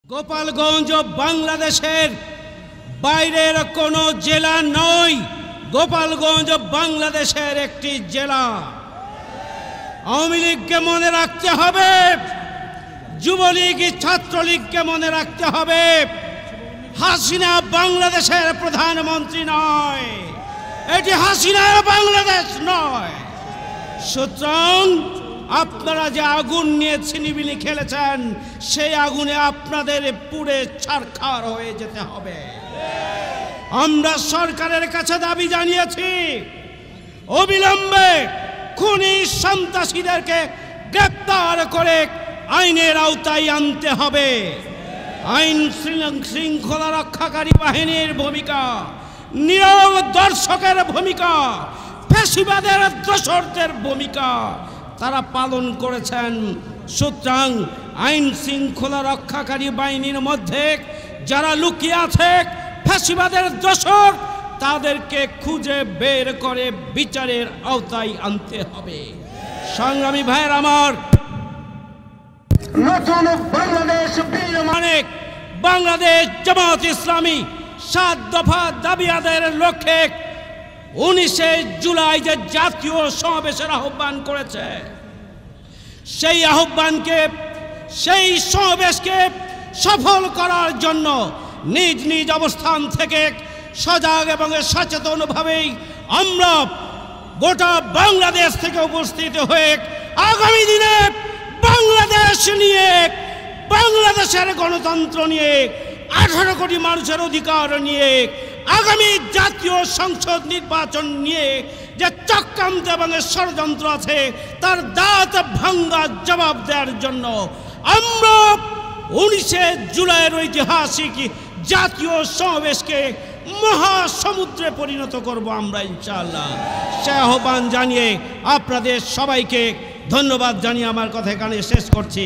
গোপালগঞ্জ বাংলাদেশের বাইরের কোনো জেলা নয়, গোপালগঞ্জ বাংলাদেশের একটি জেলা। আওয়ামী লীগকে মনে রাখতে হবে, যুবলীগ ছাত্রলীগকে মনে রাখতে হবে। হাসিনা বাংলাদেশের প্রধানমন্ত্রী নয়, এটি হাসিনার বাংলাদেশ নয়। সুতরাং আপনারা যে আগুন নিয়ে ছিনিমিনি খেলেছেন, সেই আগুনে আপনাদের পুড়ে ছারখার হয়ে যেতে হবে। আমরা সরকারের কাছে দাবি জানিয়েছি, অবিলম্বে খুনি সন্ত্রাসীদেরকে গ্রেপ্তার করে আইনের আওতায় আনতে হবে। আইন শৃঙ্খলা রক্ষাকারী বাহিনীর ভূমিকা, নীরব দর্শকের ভূমিকা, ফ্যাসিবাদের দোসরদের ভূমিকা তারা পালন করেছেন। সুতরাং আইন শৃঙ্খলা রক্ষাকারী বাহিনীর মধ্যে যারা লুকিয়ে আছে ফ্যাসিবাদের দোসর, তাদেরকে খুঁজে বের করে বিচারের আওতায় আনতে হবে। সংগ্রামী ভাইয়ের আমার, নতুন বাংলাদেশ বিনির্মাণে বাংলাদেশ জামাত ইসলামী 7 দফা দাবি আদায়ের লক্ষ্যে 19 জুলাই যে জাতীয় সমাবেশের আহ্বান করেছে, সেই আহ্বানকে, সেই সমাবেশকে সফল করার জন্য নিজ নিজ অবস্থান থেকে সজাগ এবং সচেতনভাবেই আমরা গোটা বাংলাদেশ থেকে উপস্থিত হয়ে আগামী দিনে বাংলাদেশ নিয়ে, বাংলাদেশের গণতন্ত্র নিয়ে, 18 কোটি মানুষের অধিকার নিয়ে, আগামী জাতীয় সংসদ নির্বাচন নিয়ে যে চক্রান্ত এবং ষড়যন্ত্র আছে তার দাঁত ভাঙ্গা জবাব দেওয়ার জন্য আমরা 19 জুলাইয়ের ঐতিহাসিক জাতীয় সমাবেশকে মহাসমুদ্রে পরিণত করব আমরা ইনশাআল্লাহ। সে আহ্বান জানিয়ে আপনাদের সবাইকে ধন্যবাদ জানিয়ে আমার কথা এখানে শেষ করছি।